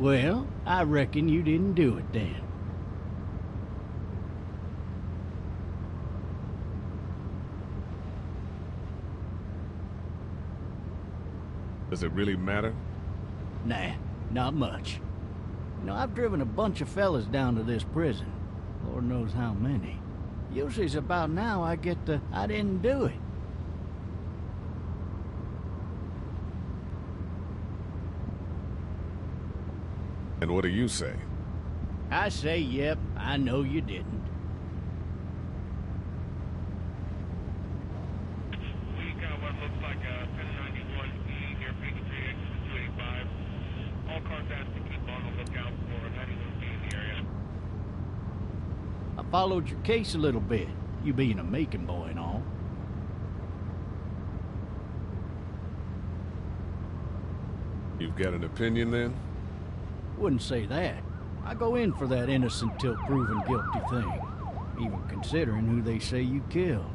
Well, I reckon you didn't do it then. Does it really matter? Nah, not much. You know, I've driven a bunch of fellas down to this prison. Lord knows how many. Usually it's about now I get the, I didn't do it. And what do you say? I say, yep, I know you didn't. We got what looks like a 1091E near Peachtree, exit 285. All cars asked to keep on the lookout for a 91B in the area. I followed your case a little bit, you being a Macon boy and all. You've got an opinion then? Wouldn't say that. I go in for that innocent till proven guilty thing, even considering who they say you killed.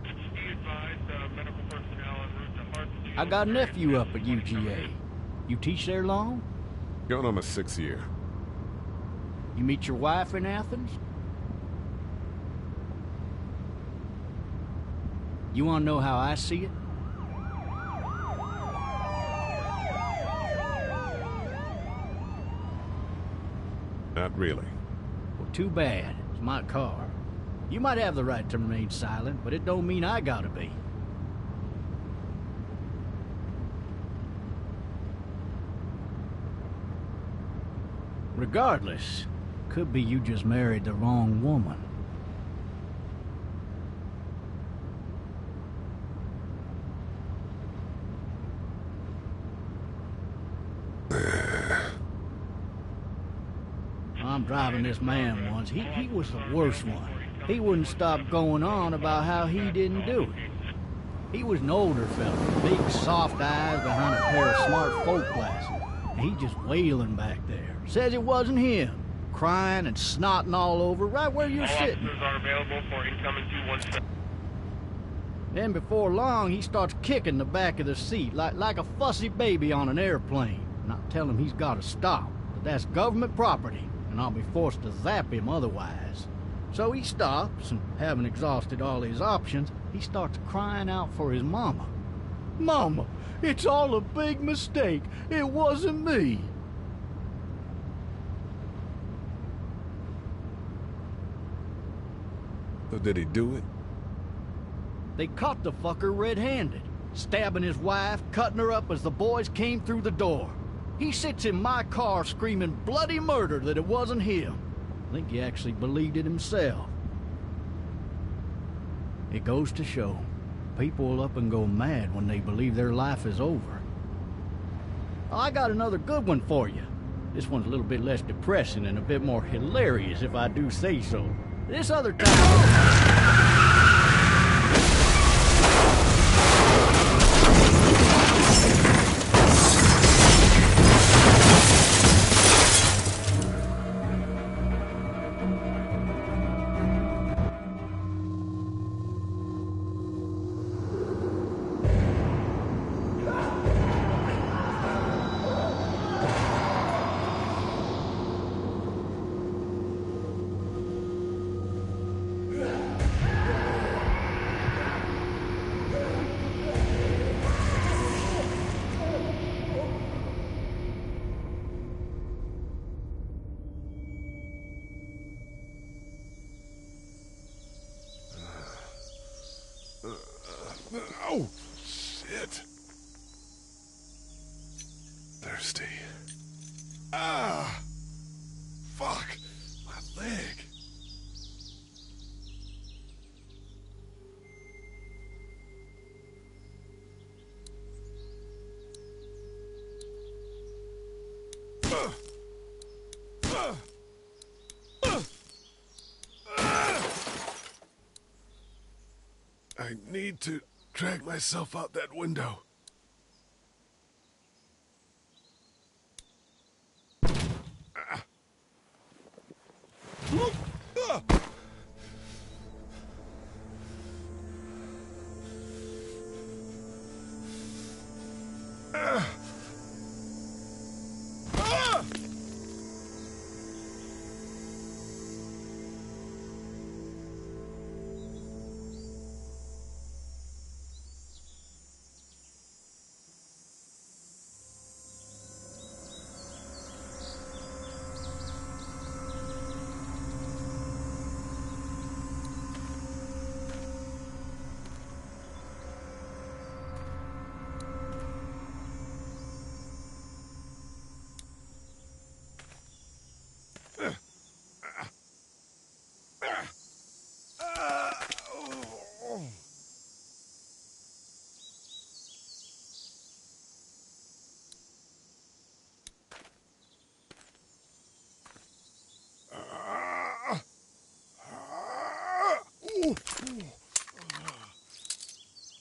Be advised, medical personnel en route to Hartsfield. I got a nephew up at UGA. You teach there long? Going on my 6th year. You meet your wife in Athens? You want to know how I see it? Not really. Well, too bad. It's my car. You might have the right to remain silent, but it don't mean I gotta be. Regardless, could be you just married the wrong woman. I'm driving this man once. He was the worst one. He wouldn't stop going on about how he didn't do it. He was an older fella, big soft eyes behind a pair of smart folk glasses. And he just wailing back there. Says it wasn't him. Crying and snotting all over right where you're All sitting. officers are available for incoming 217. Then before long, he starts kicking the back of the seat like a fussy baby on an airplane. And I tell him he's got to stop, that that's government property, and I'll be forced to zap him otherwise. So he stops, and having exhausted all his options, he starts crying out for his mama. Mama, it's all a big mistake. It wasn't me. So did he do it? They caught the fucker red-handed, stabbing his wife, cutting her up as the boys came through the door. He sits in my car screaming bloody murder that it wasn't him. I think he actually believed it himself. It goes to show, people will up and go mad when they believe their life is over. Oh, I got another good one for you. This one's a little bit less depressing and a bit more hilarious, if I do say so. This other time... Oh, shit. Thirsty. Ah! Fuck! My leg. I need to drag myself out that window.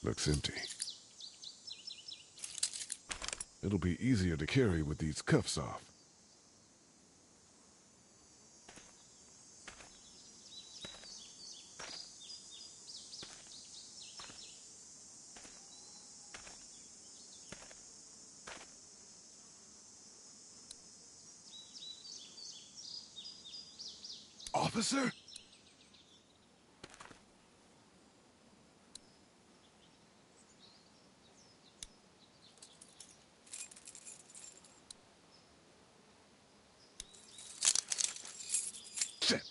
Looks empty. It'll be easier to carry with these cuffs off. Officer? Shit.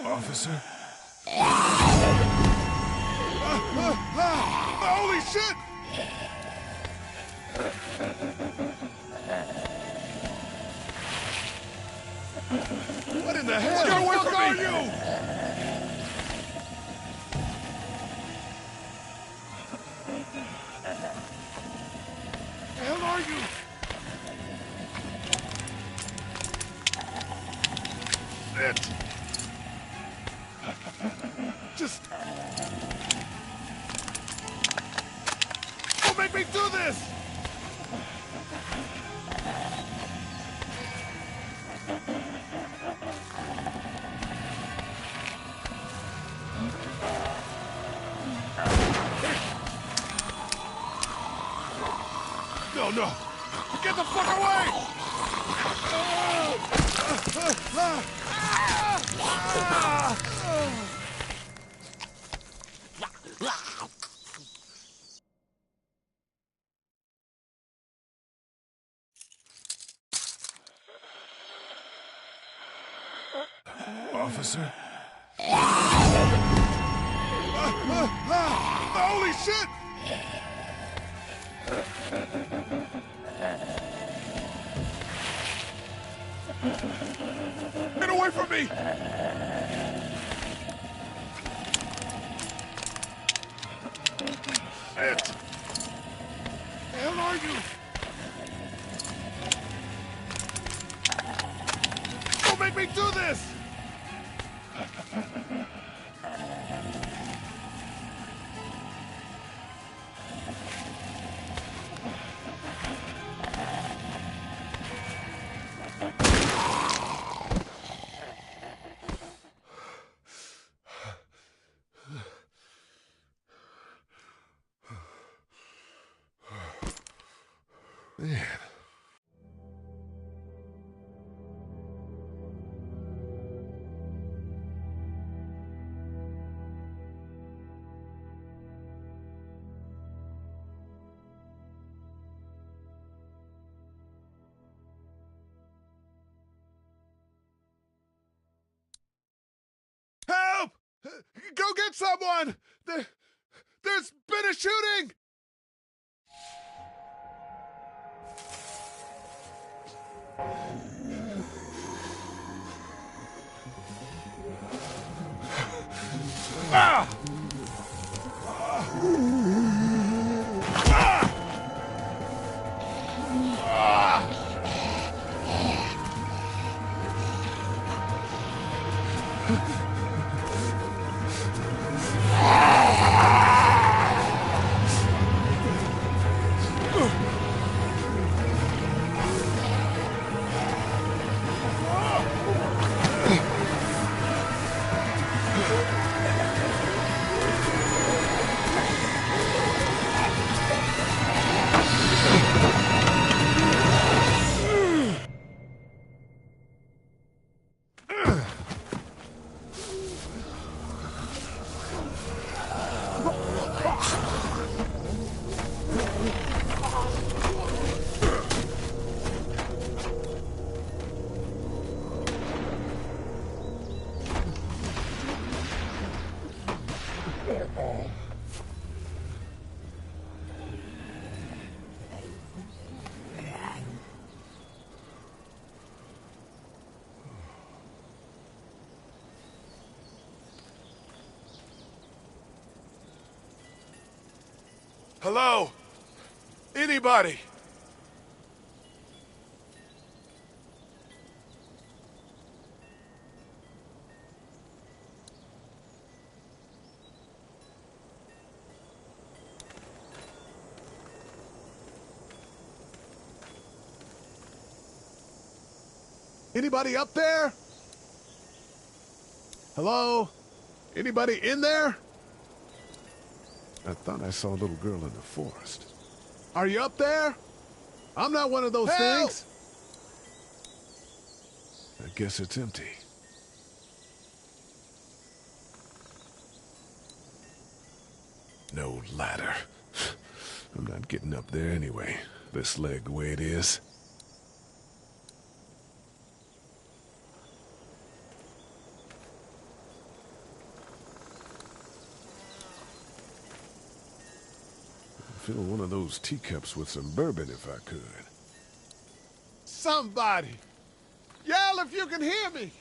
Officer? Holy shit! What in the hell? Get away from me! You? The hell are you? Shit! Just... Don't make me do this! No, no! Get the fuck away! Officer? Holy shit! Get away from me! Shit! The hell are you? Don't make me do this! Man. Help! Go get someone! There's been a shooting! Ah! Hello? Anybody? Anybody up there? Hello? Anybody in there? I thought I saw a little girl in the forest. Are you up there? I'm not one of those things. I guess it's empty. No ladder. I'm not getting up there anyway. This leg the way it is. Fill one of those teacups with some bourbon if I could. Somebody! Yell if you can hear me!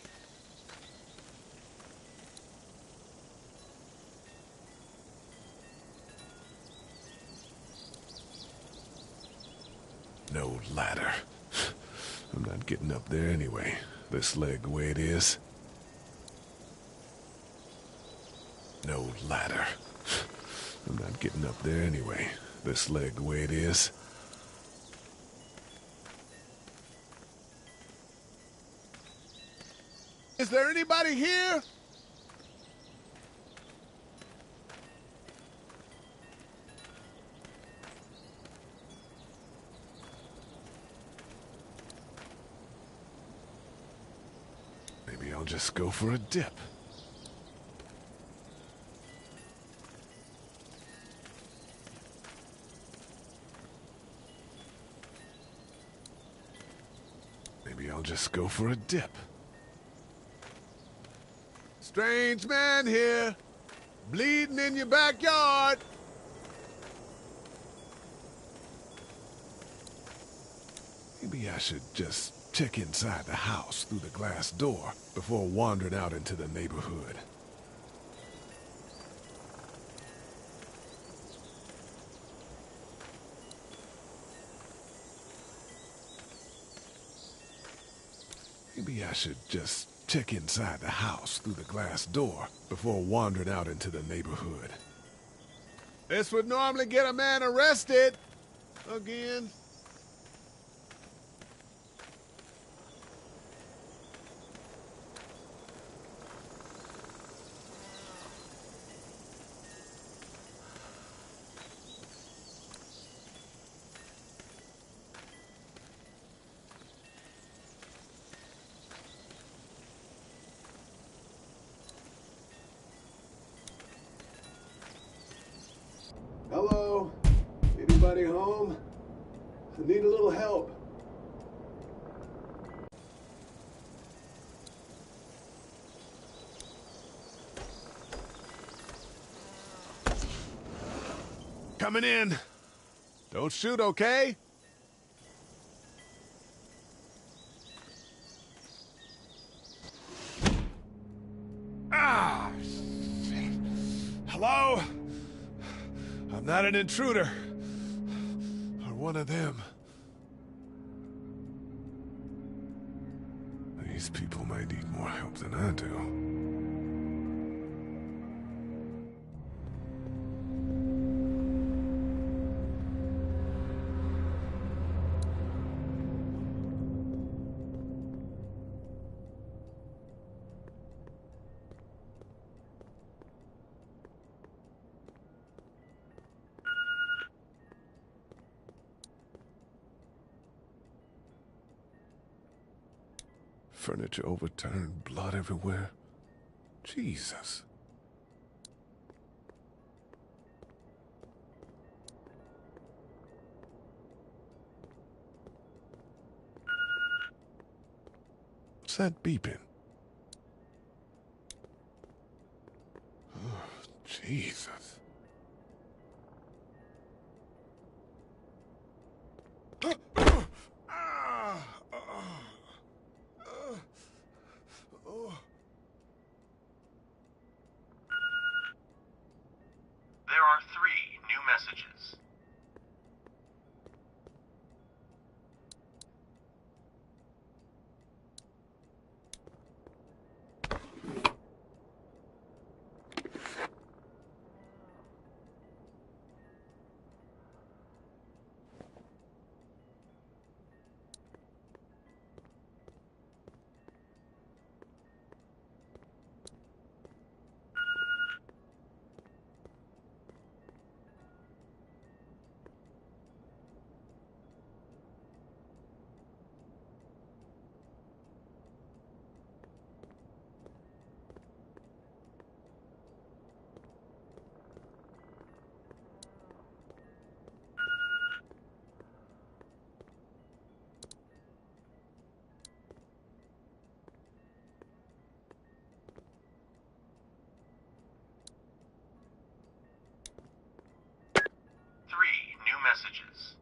No ladder. I'm not getting up there anyway. This leg the way it is. No ladder. I'm not getting up there anyway. This leg the way it is. Is there anybody here? Maybe I'll just go for a dip. Maybe I'll just go for a dip. Strange man here, bleeding in your backyard. Maybe I should just check inside the house through the glass door before wandering out into the neighborhood. Maybe I should just check inside the house through the glass door before wandering out into the neighborhood. This would normally get a man arrested. Again. Hello? Anybody home? I need a little help. Coming in. Don't shoot, okay? Ah! Shit. Hello? I'm not an intruder. Or one of them. These people might need more help than I do. Furniture overturned, blood everywhere. Jesus. What's that beeping? Oh, Jesus. There are 3 new messages. messages.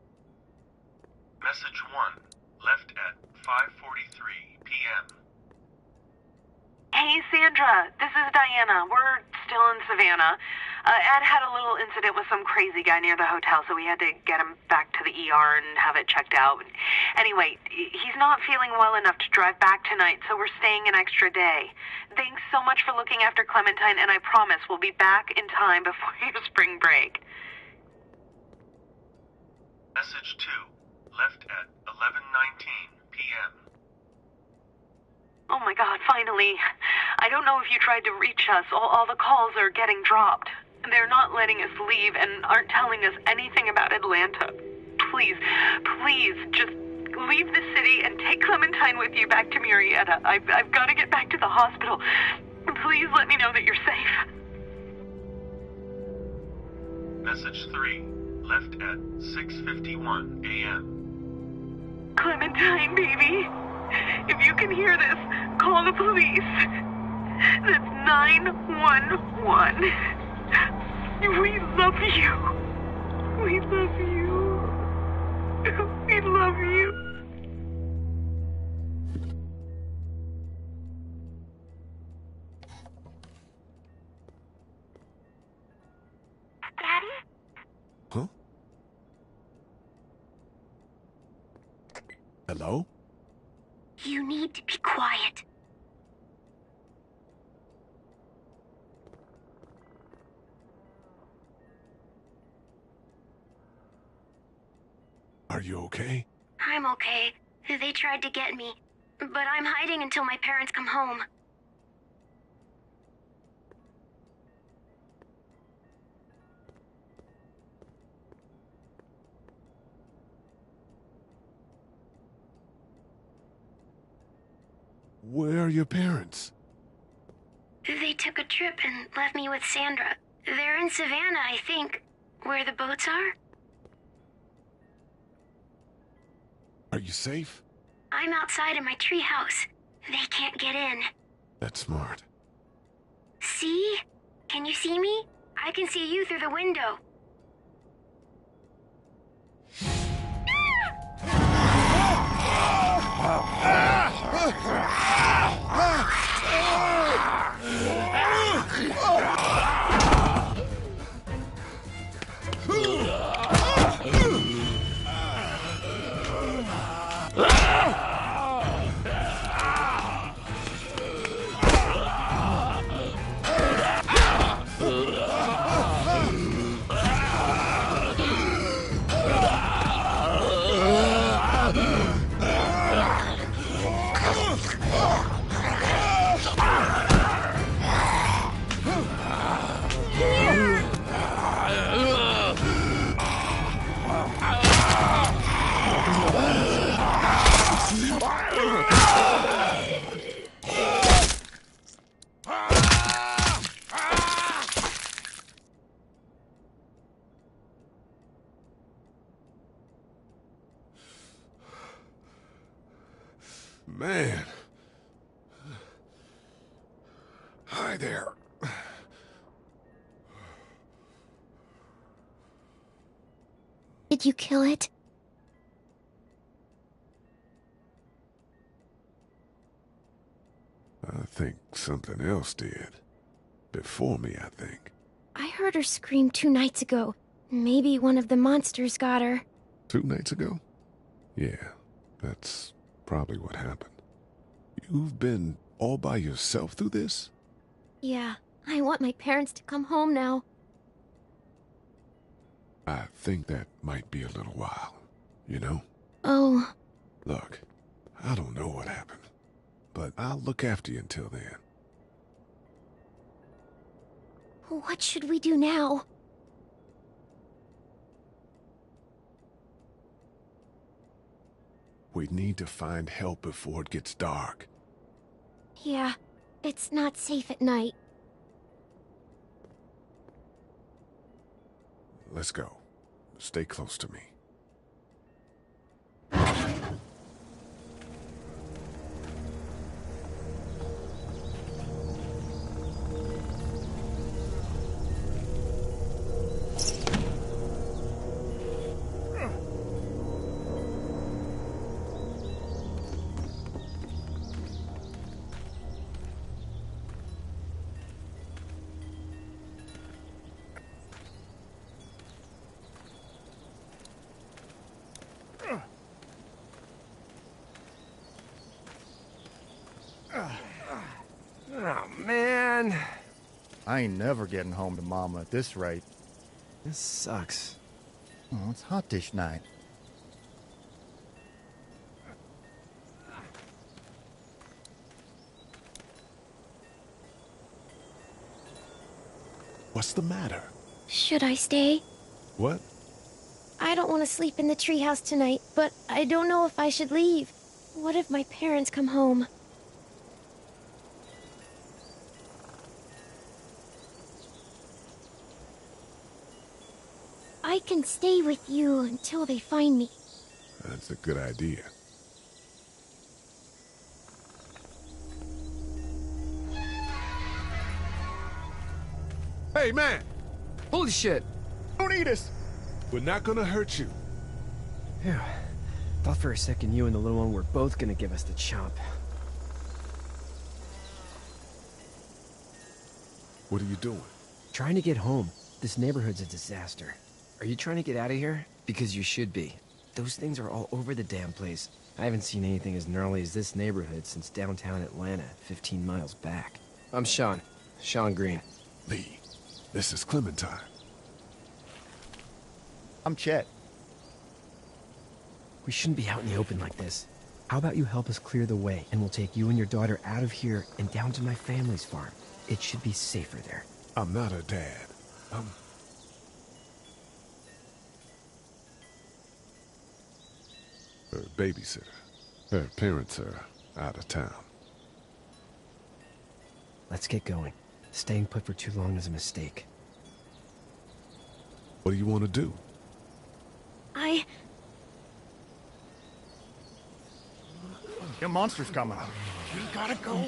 Message 1, left at 5:43 p.m. Hey, Sandra, this is Diana. We're still in Savannah. Ed had a little incident with some crazy guy near the hotel, so we had to get him back to the ER and have it checked out. Anyway, he's not feeling well enough to drive back tonight, so we're staying an extra day. Thanks so much for looking after Clementine, and I promise we'll be back in time before your spring break. Message 2, left at 11:19 p.m. Oh my God, finally. I don't know if you tried to reach us. All the calls are getting dropped. They're not letting us leave and aren't telling us anything about Atlanta. Please, just leave the city and take Clementine with you back to Murrieta. I've got to get back to the hospital. Please let me know that you're safe. Message 3, left at 6:51 a.m. Clementine, baby. If you can hear this, call the police. That's 911. We love you. We love you. We love you. Daddy? Huh? Hello? You need to be quiet. Are you okay? I'm okay. They tried to get me, but I'm hiding until my parents come home. Where are your parents? They took a trip and left me with Sandra. They're in Savannah, I think, where the boats are. Are you safe? I'm outside in my treehouse. They can't get in. That's smart. See? Can you see me? I can see you through the window. Man. Hi there. Did you kill it? I think something else did. Before me, I think. I heard her scream 2 nights ago. Maybe one of the monsters got her. 2 nights ago? Yeah, that's probably what happened. You've been all by yourself through this? Yeah, I want my parents to come home now. I think that might be a little while, you know? Oh. Look, I don't know what happened, but I'll look after you until then. What should we do now? We need to find help before it gets dark. Yeah, it's not safe at night. Let's go. Stay close to me. I ain't never getting home to Mama at this rate. This sucks. Oh, it's hot this night. What's the matter? Should I stay? What? I don't want to sleep in the treehouse tonight, but I don't know if I should leave. What if my parents come home? I can stay with you until they find me. That's a good idea. Hey, man! Holy shit! Don't eat us! We're not gonna hurt you. Phew. Thought for a second you and the little one were both gonna give us the chomp. What are you doing? Trying to get home. This neighborhood's a disaster. Are you trying to get out of here? Because you should be. Those things are all over the damn place. I haven't seen anything as gnarly as this neighborhood since downtown Atlanta, 15 miles back. I'm Sean. Sean Green. Lee, this is Clementine. I'm Chet. We shouldn't be out in the open like this. How about you help us clear the way, and we'll take you and your daughter out of here and down to my family's farm. It should be safer there. I'm not her dad. I'm... her babysitter. Her parents are out of town. Let's get going. Staying put for too long is a mistake. What do you want to do? Your monster's coming. We gotta go.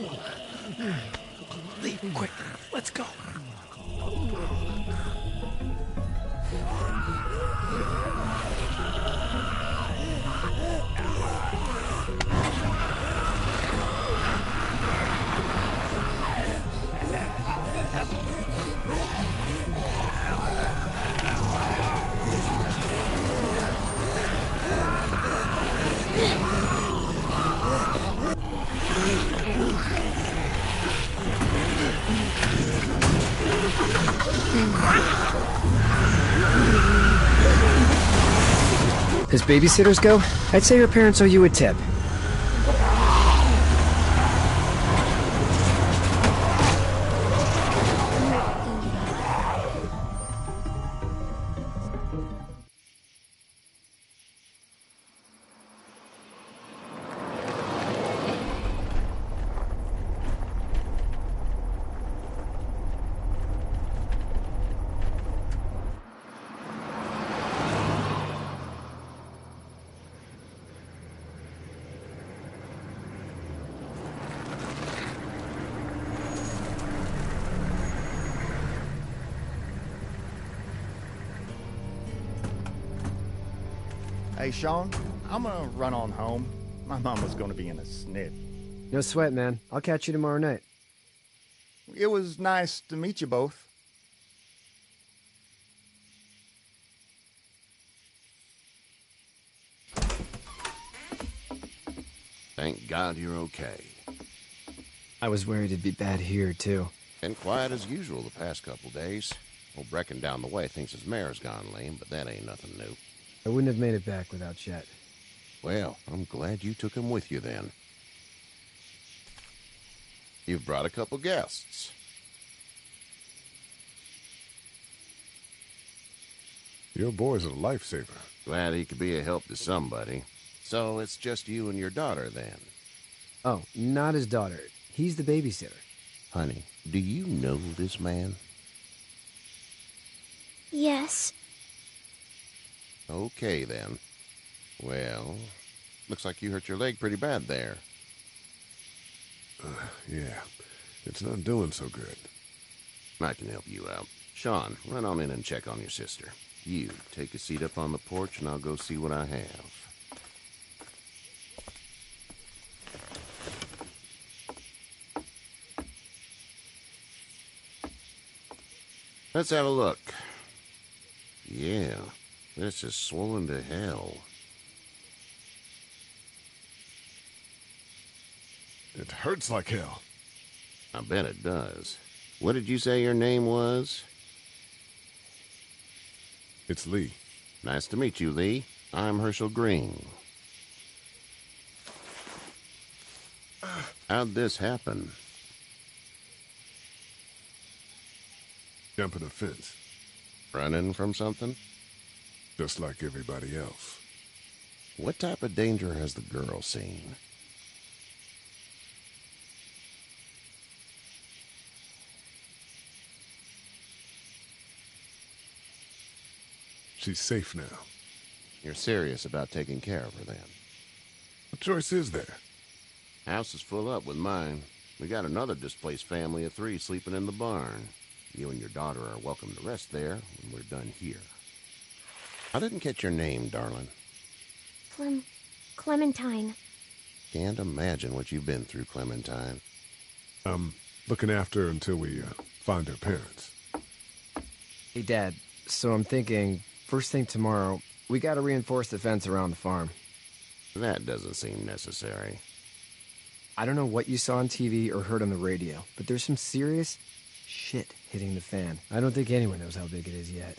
Leave, quick. Let's go. As babysitters go, I'd say her parents owe you a tip. Hey, Sean, I'm gonna run on home. My mama's gonna be in a snit. No sweat, man. I'll catch you tomorrow night. It was nice to meet you both. Thank God you're okay. I was worried it'd be bad here, too. Been quiet as usual the past couple days. Old Brecken down the way thinks his mare's gone lame, but that ain't nothing new. I wouldn't have made it back without Chet. Well, I'm glad you took him with you then. You've brought a couple guests. Your boy's a lifesaver. Glad he could be a help to somebody. So it's just you and your daughter then? Oh, not his daughter. He's the babysitter. Honey, do you know this man? Yes. Okay, then. Well, looks like you hurt your leg pretty bad there. Yeah, it's not doing so good. I can help you out. Sean, run on in and check on your sister. You, take a seat up on the porch and I'll go see what I have. Let's have a look. Yeah, this is swollen to hell. It hurts like hell. I bet it does. What did you say your name was? It's Lee. Nice to meet you, Lee. I'm Herschel Green. How'd this happen? Jumping a fence, Running from something? just like everybody else. What type of danger has the girl seen? She's safe now. You're serious about taking care of her, then? What choice is there? House is full up with mine. We got another displaced family of 3 sleeping in the barn. You and your daughter are welcome to rest there when we're done here. I didn't catch your name, darling. Clementine. Can't imagine what you've been through, Clementine. I'm looking after her until we find her parents. Hey, Dad, so I'm thinking, first thing tomorrow, we gotta reinforce the fence around the farm. That doesn't seem necessary. I don't know what you saw on TV or heard on the radio, but there's some serious shit hitting the fan. I don't think anyone knows how big it is yet.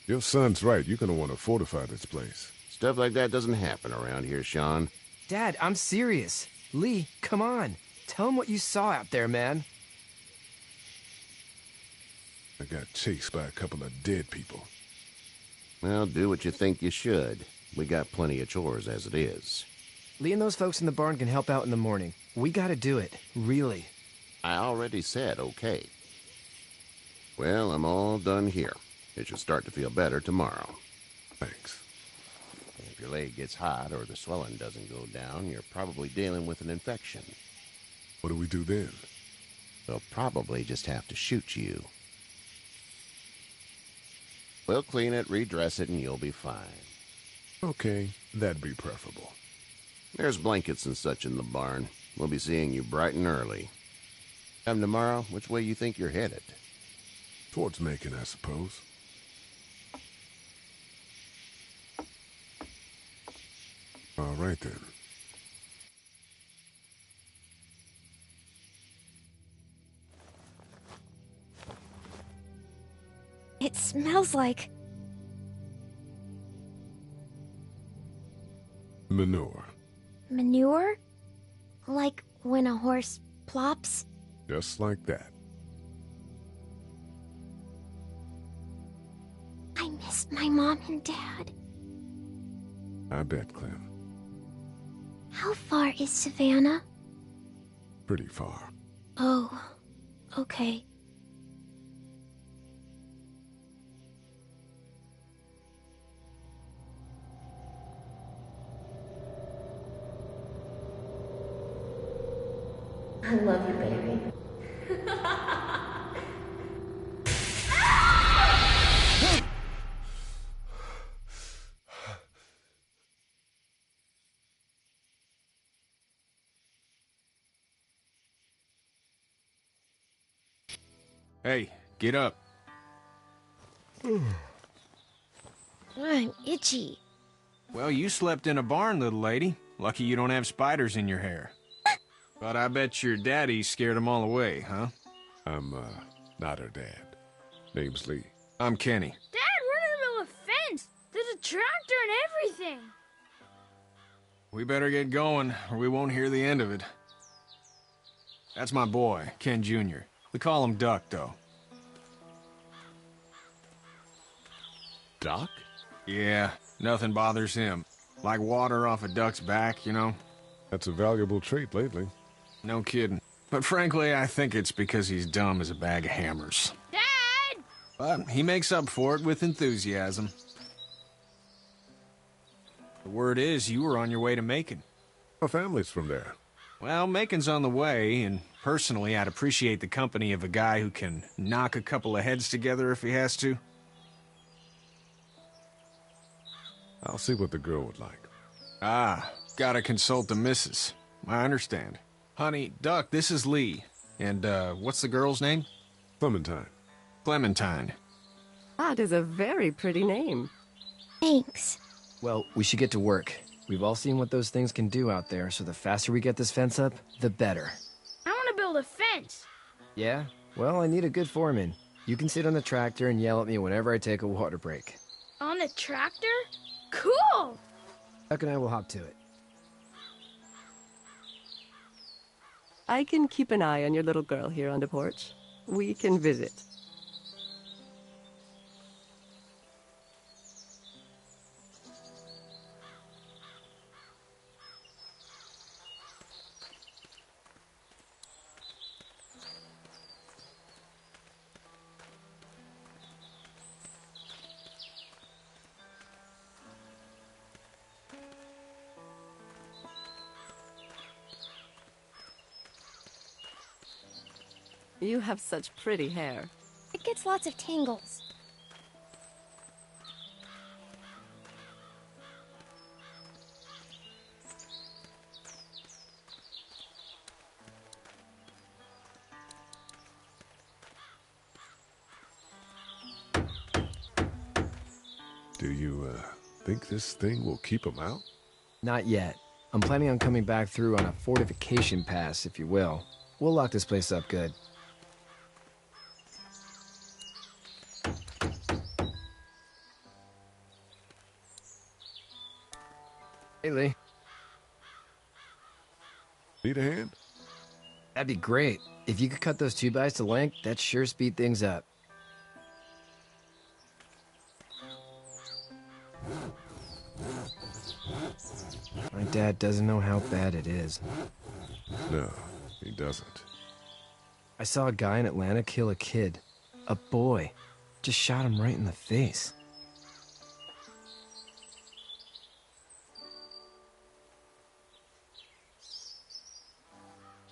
Your son's right. You're gonna want to fortify this place. Stuff like that doesn't happen around here, Sean. Dad, I'm serious. Lee, come on. Tell him what you saw out there, man. I got chased by a couple of dead people. Well, do what you think you should. We got plenty of chores as it is. Lee and those folks in the barn can help out in the morning. We gotta do it. Really. I already said okay. Well, I'm all done here. It should start to feel better tomorrow. Thanks. If your leg gets hot or the swelling doesn't go down, you're probably dealing with an infection. What do we do then? They'll probably just have to shoot you. We'll clean it, redress it, and you'll be fine. Okay, that'd be preferable. There's blankets and such in the barn. We'll be seeing you bright and early. Come tomorrow, which way you think you're headed? Towards Macon, I suppose. All right, then. It smells like... Manure. manure? Like when a horse plops? Just like that. I miss my mom and dad. I bet, Clem. How far is Savannah? Pretty far. Oh, okay. I love you, baby. Hey, get up. I'm itchy. Well, you slept in a barn, little lady. Lucky you don't have spiders in your hair. But I bet your daddy scared them all away, huh? I'm, not her dad. Name's Lee. I'm Kenny. Dad, we're in the middle of a fence. There's a tractor and everything. We better get going, or we won't hear the end of it. That's my boy, Ken Jr. We call him Duck, though. Doc? Yeah, nothing bothers him. Like water off a duck's back, you know? That's a valuable trait lately. No kidding. But frankly, I think it's because he's dumb as a bag of hammers. Dad! But he makes up for it with enthusiasm. The word is you were on your way to Macon. Our family's from there. Well, Macon's on the way, and personally, I'd appreciate the company of a guy who can knock a couple of heads together if he has to. I'll see what the girl would like. Ah, gotta consult the missus. I understand. Honey, Duck, this is Lee. And, what's the girl's name? Clementine. Clementine. That is a very pretty name. Thanks. Well, we should get to work. We've all seen what those things can do out there, so the faster we get this fence up, the better. I want to build a fence. Yeah? Well, I need a good foreman. You can sit on the tractor and yell at me whenever I take a water break. On the tractor? Cool! Chuck and I will hop to it. I can keep an eye on your little girl here on the porch. We can visit. You have such pretty hair. It gets lots of tangles. Do you, think this thing will keep them out? Not yet. I'm planning on coming back through on a fortification pass, if you will. We'll lock this place up good. Hey, Lee. Need a hand? That'd be great. If you could cut those 2x to length, that'd sure speed things up. My dad doesn't know how bad it is. No, he doesn't. I saw a guy in Atlanta kill a kid. A boy. Just shot him right in the face.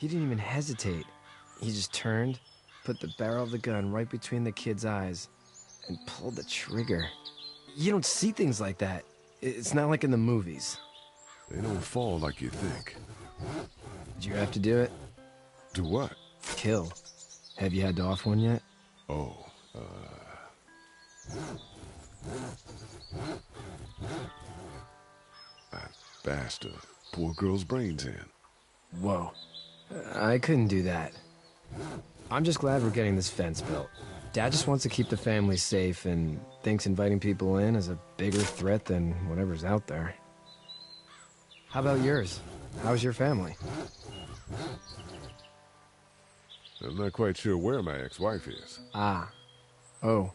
He didn't even hesitate. He just turned, put the barrel of the gun right between the kid's eyes, and pulled the trigger. You don't see things like that. It's not like in the movies. They don't fall like you think. Did you have to do it? Do what? Kill. Have you had to off one yet? Oh, I bashed a poor girl's brains in. Whoa. I couldn't do that. I'm just glad we're getting this fence built. Dad just wants to keep the family safe and thinks inviting people in is a bigger threat than whatever's out there. How about yours? How's your family? I'm not quite sure where my ex-wife is. Ah. Oh.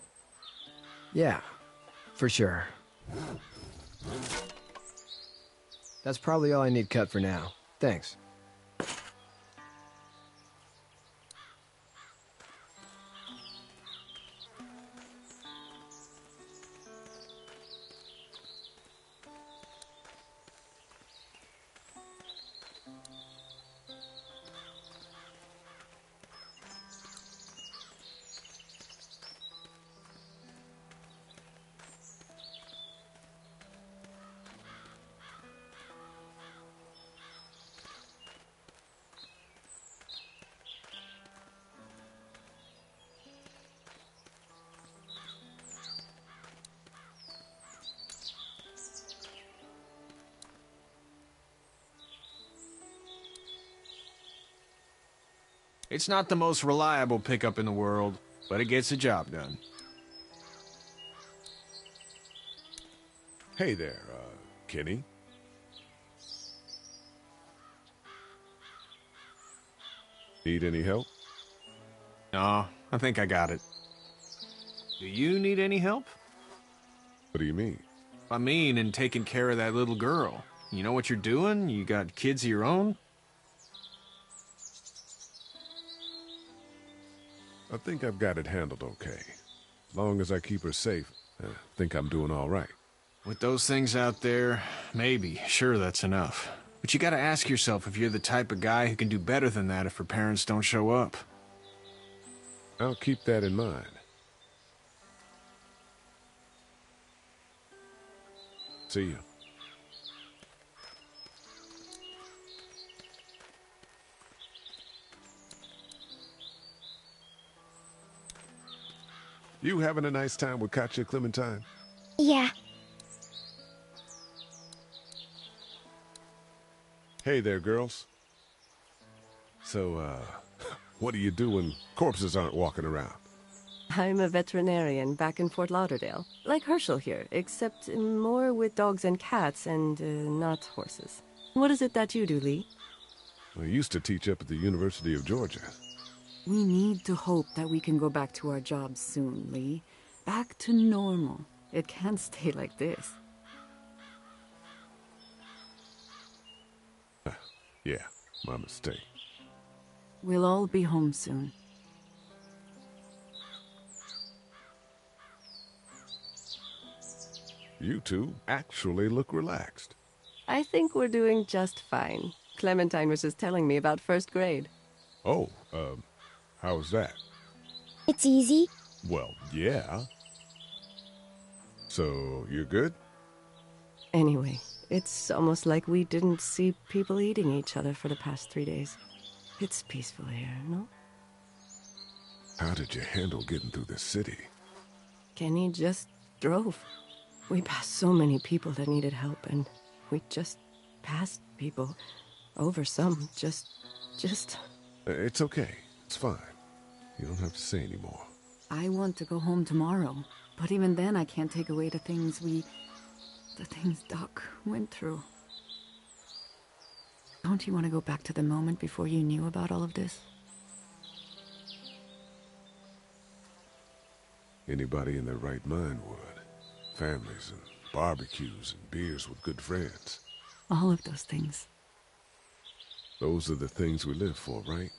Yeah. For sure. That's probably all I need cut for now. Thanks. It's not the most reliable pickup in the world, but it gets the job done. Hey there, Kenny. Need any help? No, I think I got it. Do you need any help? What do you mean? I mean, in taking care of that little girl. You know what you're doing? You got kids of your own? I think I've got it handled okay. As long as I keep her safe, I think I'm doing all right. With those things out there, maybe. Sure, that's enough. But you gotta ask yourself if you're the type of guy who can do better than that if her parents don't show up. I'll keep that in mind. See you. You having a nice time with Katya, Clementine? Yeah. Hey there, girls. So, what do you do when corpses aren't walking around? I'm a veterinarian back in Fort Lauderdale. Like Herschel here, except more with dogs and cats and not horses. What is it that you do, Lee? I used to teach up at the University of Georgia. We need to hope that we can go back to our jobs soon, Lee. Back to normal. It can't stay like this. Yeah, my mistake. We'll all be home soon. You two actually look relaxed. I think we're doing just fine. Clementine was just telling me about first grade. Oh, how was that? It's easy. Well, yeah. So, you're good? Anyway, it's almost like we didn't see people eating each other for the past 3 days. It's peaceful here, no? How did you handle getting through the city? Kenny just drove. We passed so many people that needed help, and we just passed people. Over some, just... It's okay. It's fine. You don't have to say anymore. I want to go home tomorrow, but even then I can't take away the things Doc went through. Don't you want to go back to the moment before you knew about all of this? Anybody in their right mind would. Families and barbecues and beers with good friends. All of those things. Those are the things we live for, right?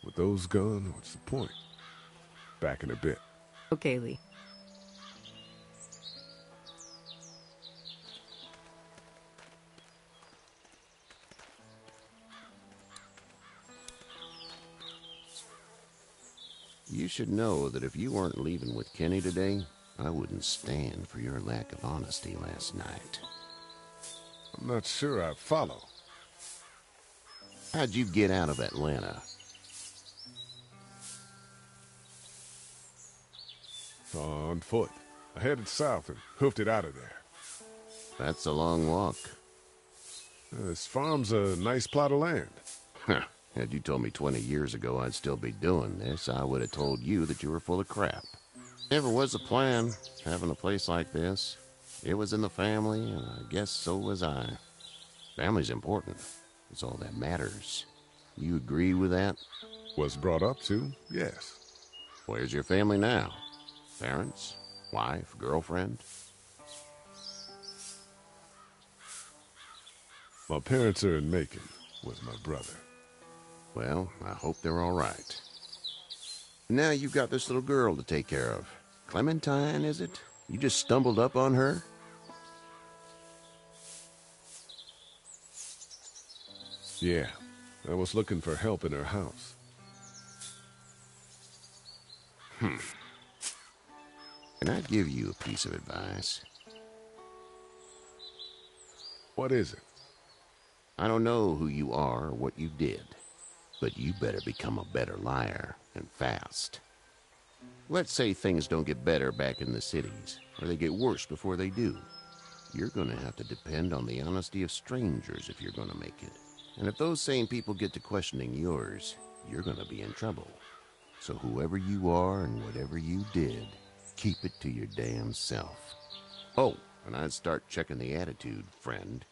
With those gone, what's the point? Back in a bit. Okay, Lee. You should know that if you weren't leaving with Kenny today, I wouldn't stand for your lack of honesty last night. I'm not sure I follow. How'd you get out of Atlanta? On foot. I headed south and hoofed it out of there. That's a long walk. This farm's a nice plot of land. Had you told me 20 years ago I'd still be doing this, I would have told you that you were full of crap. Never was a plan, having a place like this. It was in the family, and I guess so was I. Family's important. It's all that matters. You agree with that? Was brought up to, yes. Where's your family now? Parents? Wife? Girlfriend? My parents are in Macon, with my brother. Well, I hope they're all right. Now you've got this little girl to take care of. Clementine, is it? You just stumbled up on her? Yeah, I was looking for help in her house. Can I give you a piece of advice? What is it? I don't know who you are or what you did, but you better become a better liar, and fast. Let's say things don't get better back in the cities, or they get worse before they do. You're gonna have to depend on the honesty of strangers if you're gonna make it. And if those same people get to questioning yours, you're gonna be in trouble. So whoever you are and whatever you did, keep it to your damn self. Oh, and I'd start checking the attitude, friend.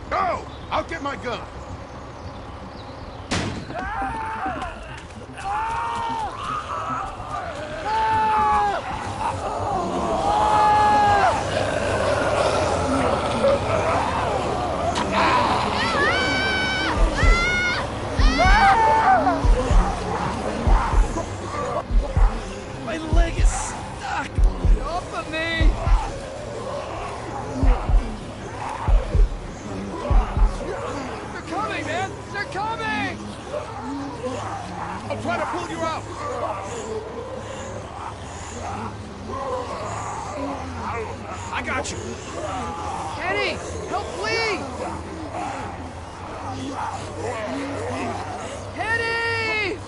Go! I'll get my gun! My leg is stuck! Get off of me! They're coming, man! They're coming! I'll try to pull you out! I got you! Kenny! Help Lee! Kenny!